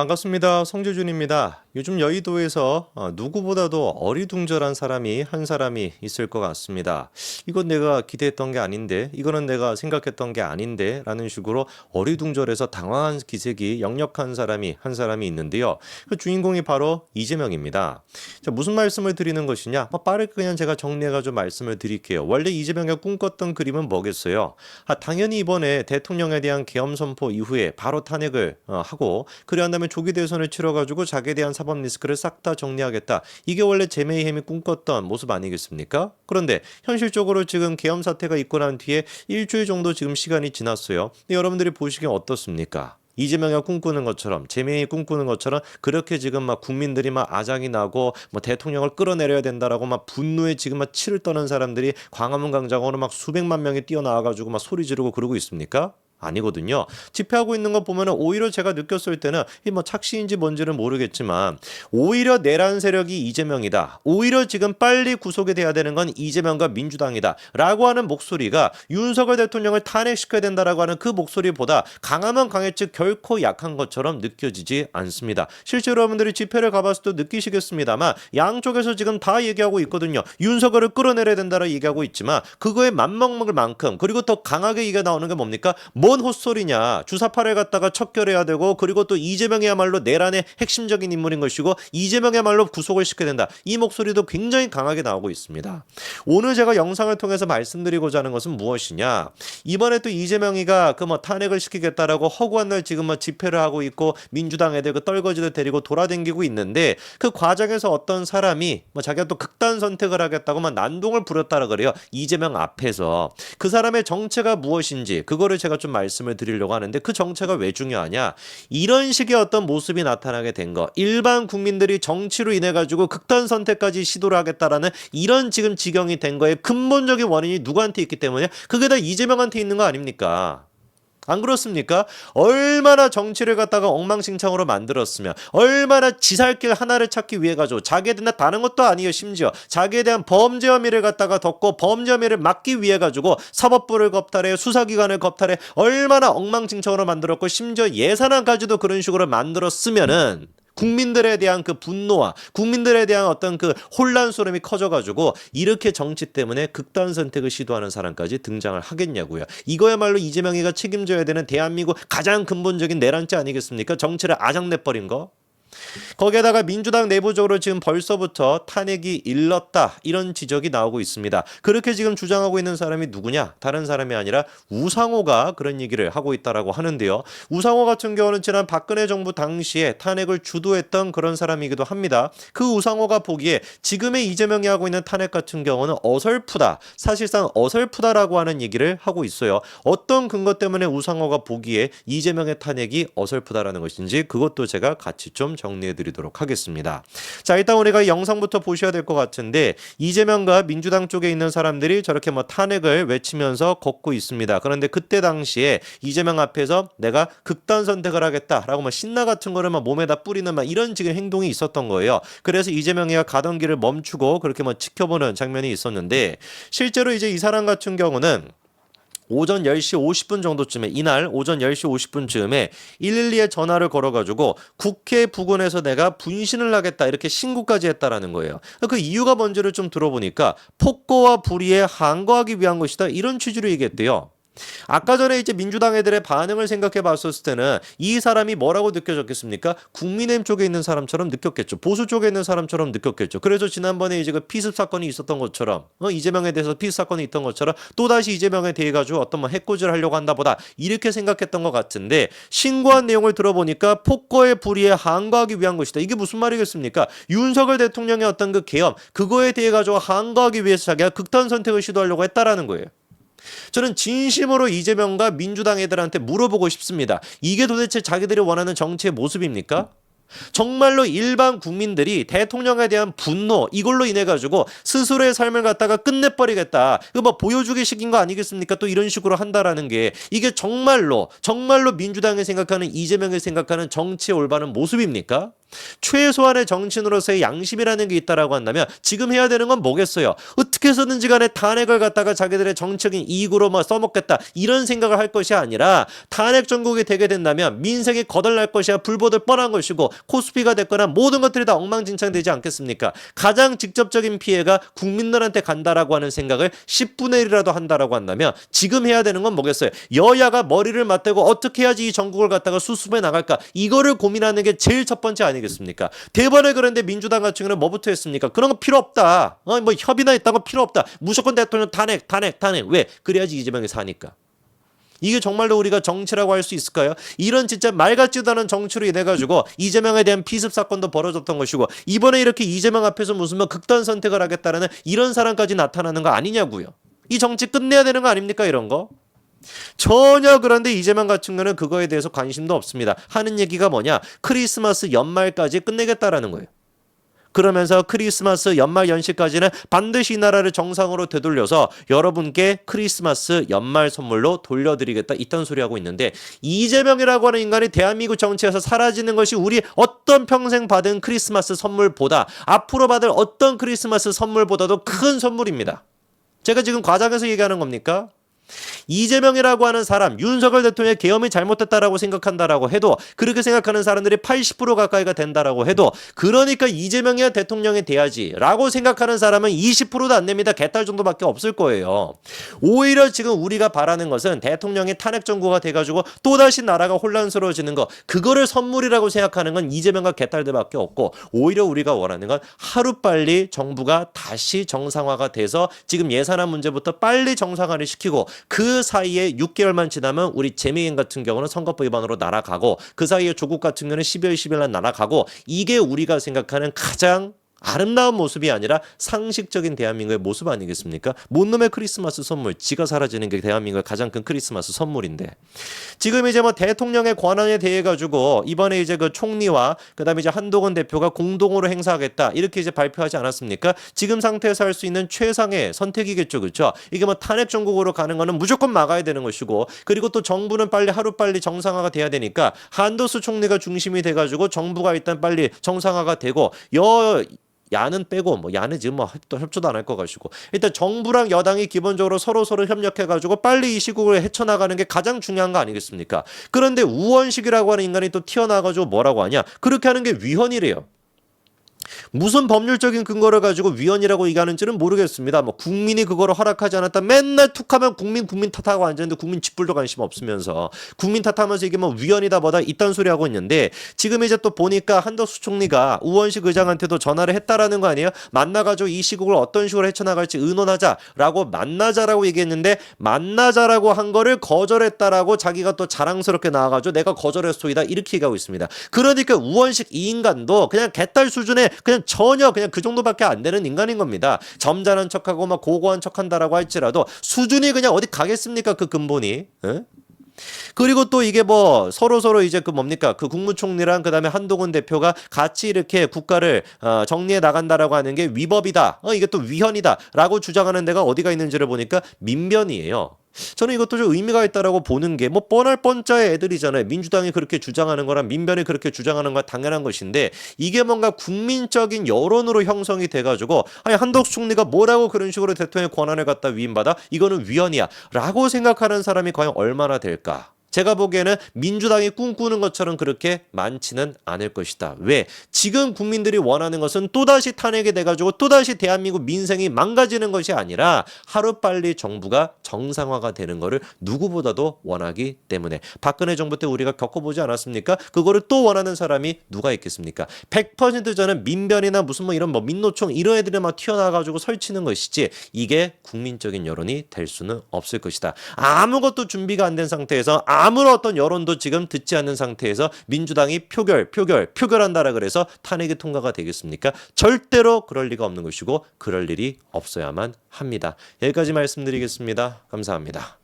반갑습니다. 성재준입니다. 요즘 여의도에서 누구보다도 어리둥절한 사람이 한 사람이 있을 것 같습니다. 이건 내가 기대했던 게 아닌데, 이거는 내가 생각했던 게 아닌데 라는 식으로 어리둥절해서 당황한 기색이 역력한 사람이 한 사람이 있는데요. 그 주인공이 바로 이재명입니다. 자, 무슨 말씀을 드리는 것이냐? 빠르게 그냥 제가 정리해가지고 말씀을 드릴게요. 원래 이재명이 꿈꿨던 그림은 뭐겠어요? 당연히 이번에 대통령에 대한 계엄 선포 이후에 바로 탄핵을 하고, 그래한 다음에 조기 대선을 치러가지고 자기에 대한 사법 리스크를 싹 다 정리하겠다. 이게 원래 제메이햄이 꿈꿨던 모습 아니겠습니까? 그런데 현실적으로 지금 계엄 사태가 있고 난 뒤에 일주일 정도 지금 시간이 지났어요. 근데 여러분들이 보시기엔 어떻습니까? 이재명이 꿈꾸는 것처럼 제명이 꿈꾸는 것처럼 그렇게 지금 막 국민들이 막 아장이 나고 뭐 대통령을 끌어내려야 된다라고 막 분노에 지금 막 치를 떠는 사람들이 광화문 광장으로 막 수백만 명이 뛰어나와가지고 막 소리 지르고 그러고 있습니까? 아니거든요. 집회하고 있는 거 보면은 오히려 제가 느꼈을 때는 이 뭐 착시인지 뭔지는 모르겠지만 오히려 내란 세력이 이재명이다. 오히려 지금 빨리 구속이 돼야 되는 건 이재명과 민주당이다. 라고 하는 목소리가 윤석열 대통령을 탄핵시켜야 된다라고 하는 그 목소리보다 강하면 강했지 결코 약한 것처럼 느껴지지 않습니다. 실제로 여러분들이 집회를 가봤을 때 느끼시겠습니다만 양쪽에서 지금 다 얘기하고 있거든요. 윤석열을 끌어내려야 된다라고 얘기하고 있지만 그거에 맞먹을 만큼 그리고 더 강하게 얘기가 나오는 게 뭡니까? 뭔 헛소리냐. 주사파를 갖다가 척결해야 되고 그리고 또 이재명이야말로 내란의 핵심적인 인물인 것이고 이재명이야말로 구속을 시켜야 된다. 이 목소리도 굉장히 강하게 나오고 있습니다. 오늘 제가 영상을 통해서 말씀드리고자 하는 것은 무엇이냐. 이번에 또 이재명이가 그 뭐 탄핵을 시키겠다라고 허구한 날 지금 뭐 집회를 하고 있고 민주당 애들 그 떨거지들 데리고 돌아다니고 있는데 그 과정에서 어떤 사람이 뭐 자기가 또 극단 선택을 하겠다고 막 난동을 부렸다라 그래요. 이재명 앞에서. 그 사람의 정체가 무엇인지 그거를 제가 좀 말씀을 드리려고 하는데 그 정체가 왜 중요하냐? 이런 식의 어떤 모습이 나타나게 된 거. 일반 국민들이 정치로 인해 가지고 극단 선택까지 시도를 하겠다라는 이런 지금 지경이 된 거에 근본적인 원인이 누구한테 있기 때문에 그게 다 이재명한테 있는 거 아닙니까? 안 그렇습니까? 얼마나 정치를 갖다가 엉망진창으로 만들었으면 얼마나 지살길 하나를 찾기 위해 가지고 자기에 대한 다른 것도 아니에요. 심지어 자기에 대한 범죄 혐의를 갖다가 덮고 범죄 혐의를 막기 위해 가지고 사법부를 겁탈해 수사기관을 겁탈해 얼마나 엉망진창으로 만들었고 심지어 예산안까지도 그런 식으로 만들었으면은 국민들에 대한 그 분노와 국민들에 대한 어떤 그 혼란스러움이 커져가지고 이렇게 정치 때문에 극단 선택을 시도하는 사람까지 등장을 하겠냐고요. 이거야말로 이재명이가 책임져야 되는 대한민국 가장 근본적인 내란죄 아니겠습니까? 정치를 아작내버린 거. 거기에다가 민주당 내부적으로 지금 벌써부터 탄핵이 일렀다 이런 지적이 나오고 있습니다. 그렇게 지금 주장하고 있는 사람이 누구냐? 다른 사람이 아니라 우상호가 그런 얘기를 하고 있다라고 하는데요. 우상호 같은 경우는 지난 박근혜 정부 당시에 탄핵을 주도했던 그런 사람이기도 합니다. 그 우상호가 보기에 지금의 이재명이 하고 있는 탄핵 같은 경우는 어설프다. 사실상 어설프다라고 하는 얘기를 하고 있어요. 어떤 근거 때문에 우상호가 보기에 이재명의 탄핵이 어설프다라는 것인지 그것도 제가 같이 좀 정리해 드리도록 하겠습니다. 자, 일단 우리가 영상부터 보셔야 될 것 같은데 이재명과 민주당 쪽에 있는 사람들이 저렇게 뭐 탄핵을 외치면서 걷고 있습니다. 그런데 그때 당시에 이재명 앞에서 내가 극단 선택을 하겠다라고 뭐 신나 같은 거를 막 몸에다 뿌리는 막 이런 지금 행동이 있었던 거예요. 그래서 이재명이가 가던 길을 멈추고 그렇게 뭐 지켜보는 장면이 있었는데 실제로 이제 이 사람 같은 경우는 오전 10시 50분 정도쯤에 이날 오전 10시 50분쯤에 112에 전화를 걸어가지고 국회 부근에서 내가 분신을 하겠다 이렇게 신고까지 했다라는 거예요. 그 이유가 뭔지를 좀 들어보니까 폭거와 불의에 항거하기 위한 것이다 이런 취지로 얘기했대요. 아까 전에 이제 민주당 애들의 반응을 생각해 봤었을 때는 이 사람이 뭐라고 느껴졌겠습니까? 국민의힘 쪽에 있는 사람처럼 느꼈겠죠. 보수 쪽에 있는 사람처럼 느꼈겠죠. 그래서 지난번에 이제 그 피습 사건이 있었던 것처럼 이재명에 대해서 피습 사건이 있던 것처럼 또다시 이재명에 대해 가지고 어떤 뭐 해코지를 하려고 한다 보다 이렇게 생각했던 것 같은데 신고한 내용을 들어보니까 폭거의 불의에 항거하기 위한 것이다. 이게 무슨 말이겠습니까? 윤석열 대통령의 어떤 그 계엄 그거에 대해 가지고 항거하기 위해서 자기가 극단 선택을 시도하려고 했다라는 거예요. 저는 진심으로 이재명과 민주당 애들한테 물어보고 싶습니다. 이게 도대체 자기들이 원하는 정치의 모습입니까? 정말로 일반 국민들이 대통령에 대한 분노 이걸로 인해 가지고 스스로의 삶을 갖다가 끝내버리겠다. 이거 뭐 보여주기 식인 거 아니겠습니까? 또 이런 식으로 한다라는 게 이게 정말로 민주당이 생각하는 이재명이 생각하는 정치의 올바른 모습입니까? 최소한의 정치인으로서의 양심이라는 게 있다라고 한다면 지금 해야 되는 건 뭐겠어요? 어떻게 해서든지 간에 탄핵을 갖다가 자기들의 정치적인 이익으로 뭐 써먹겠다 이런 생각을 할 것이 아니라 탄핵 정국이 되게 된다면 민생이 거덜날 것이야 불보듯 뻔한 것이고 코스피가 됐거나 모든 것들이 다 엉망진창되지 않겠습니까? 가장 직접적인 피해가 국민들한테 간다라고 하는 생각을 10분의 1이라도 한다라고 한다면 지금 해야 되는 건 뭐겠어요? 여야가 머리를 맞대고 어떻게 해야지 이 정국을 갖다가 수습해 나갈까? 이거를 고민하는 게 제일 첫 번째 아니겠습니까? 대번에 그런데 민주당 같은 경우는 뭐부터 했습니까? 그런 거 필요 없다. 뭐 협의나 있다는 거 필요 없다. 무조건 대통령 탄핵. 왜? 그래야지 이재명이 사니까. 이게 정말로 우리가 정치라고 할 수 있을까요? 이런 진짜 말 같지도 않은 정치로 인해 가지고 이재명에 대한 피습 사건도 벌어졌던 것이고 이번에 이렇게 이재명 앞에서 무슨 뭐 극단 선택을 하겠다는 이런 사람까지 나타나는 거 아니냐고요. 이 정치 끝내야 되는 거 아닙니까 이런 거? 전혀. 그런데 이재명 같은 경우는 그거에 대해서 관심도 없습니다. 하는 얘기가 뭐냐? 크리스마스 연말까지 끝내겠다라는 거예요. 그러면서 크리스마스 연말 연시까지는 반드시 이 나라를 정상으로 되돌려서 여러분께 크리스마스 연말 선물로 돌려드리겠다 이딴 소리 하고 있는데 이재명이라고 하는 인간이 대한민국 정치에서 사라지는 것이 우리 어떤 평생 받은 크리스마스 선물보다 앞으로 받을 어떤 크리스마스 선물보다도 큰 선물입니다. 제가 지금 과장해서 얘기하는 겁니까? 이재명이라고 하는 사람, 윤석열 대통령의 계엄이 잘못됐다라고 생각한다라고 해도 그렇게 생각하는 사람들이 80% 가까이가 된다라고 해도 그러니까 이재명이야 대통령이 돼야지라고 생각하는 사람은 20%도 안 됩니다. 개딸 정도밖에 없을 거예요. 오히려 지금 우리가 바라는 것은 대통령이 탄핵 정부가 돼가지고 또다시 나라가 혼란스러워지는 거 그거를 선물이라고 생각하는 건 이재명과 개딸들밖에 없고 오히려 우리가 원하는 건 하루빨리 정부가 다시 정상화가 돼서 지금 예산안 문제부터 빨리 정상화를 시키고 그 사이에 6개월만 지나면 우리 재미인 같은 경우는 선거법 위반으로 날아가고 그 사이에 조국 같은 경우는 12월 10일 날 날아가고 이게 우리가 생각하는 가장 아름다운 모습이 아니라 상식적인 대한민국의 모습 아니겠습니까? 뭔 놈의 크리스마스 선물, 지가 사라지는 게 대한민국의 가장 큰 크리스마스 선물인데 지금 이제 뭐 대통령의 권한에 대해 가지고 이번에 이제 그 총리와 그다음에 이제 한동훈 대표가 공동으로 행사하겠다 이렇게 이제 발표하지 않았습니까? 지금 상태에서 할 수 있는 최상의 선택이겠죠, 그렇죠? 이게 뭐 탄핵 정국으로 가는 거는 무조건 막아야 되는 것이고 그리고 또 정부는 빨리 하루빨리 정상화가 돼야 되니까 한도수 총리가 중심이 돼가지고 정부가 일단 빨리 정상화가 되고 야는 빼고 뭐 야는 지금 뭐 협조도 안 할 거 가지고 일단 정부랑 여당이 기본적으로 서로 협력해 가지고 빨리 이 시국을 헤쳐나가는 게 가장 중요한 거 아니겠습니까? 그런데 우원식이라고 하는 인간이 또 튀어나와 가지고 뭐라고 하냐? 그렇게 하는 게 위헌이래요. 무슨 법률적인 근거를 가지고 위헌이라고 얘기하는지는 모르겠습니다. 뭐 국민이 그거를 허락하지 않았다. 맨날 툭하면 국민 탓하고 앉았는데 국민 쥐뿔도 관심 없으면서 국민 탓하면서 이게 뭐 위헌이다 뭐다 이딴 소리 하고 있는데 지금 이제 또 보니까 한덕수 총리가 우원식 의장한테도 전화를 했다라는 거 아니에요? 만나가지고 이 시국을 어떤 식으로 헤쳐나갈지 의논하자라고 만나자라고 얘기했는데 만나자라고 한 거를 거절했다라고 자기가 또 자랑스럽게 나와가지고 내가 거절했소이다 이렇게 얘기하고 있습니다. 그러니까 우원식 이 인간도 그냥 개딸 수준의 그냥 전혀 그냥 그 정도밖에 안 되는 인간인 겁니다. 점잖은 척하고 막 고고한 척한다라고 할지라도 수준이 그냥 어디 가겠습니까? 그 근본이. 에? 그리고 또 이게 뭐 서로 이제 그 뭡니까 그 국무총리랑 그다음에 한동훈 대표가 같이 이렇게 국가를 정리해 나간다라고 하는 게 위법이다. 이게 또 위헌이다라고 주장하는 데가 어디가 있는지를 보니까 민변이에요. 저는 이것도 좀 의미가 있다라고 보는 게 뭐 뻔할 뻔짜의 애들이잖아요. 민주당이 그렇게 주장하는 거랑 민변이 그렇게 주장하는 건 당연한 것인데 이게 뭔가 국민적인 여론으로 형성이 돼가지고 아니 한덕수 총리가 뭐라고 그런 식으로 대통령의 권한을 갖다 위임받아? 이거는 위헌이야 라고 생각하는 사람이 과연 얼마나 될까? 제가 보기에는 민주당이 꿈꾸는 것처럼 그렇게 많지는 않을 것이다. 왜? 지금 국민들이 원하는 것은 또다시 탄핵이 돼가지고 또다시 대한민국 민생이 망가지는 것이 아니라 하루빨리 정부가 정상화가 되는 것을 누구보다도 원하기 때문에 박근혜 정부 때 우리가 겪어보지 않았습니까? 그거를 또 원하는 사람이 누가 있겠습니까? 100% 저는 민변이나 무슨 뭐 이런 뭐 민노총 이런 애들이 막 튀어나와가지고 설치는 것이지 이게 국민적인 여론이 될 수는 없을 것이다. 아무것도 준비가 안 된 상태에서 아무런 어떤 여론도 지금 듣지 않는 상태에서 민주당이 표결한다라 그래서 탄핵이 통과가 되겠습니까? 절대로 그럴 리가 없는 것이고 그럴 일이 없어야만 합니다. 여기까지 말씀드리겠습니다. 감사합니다.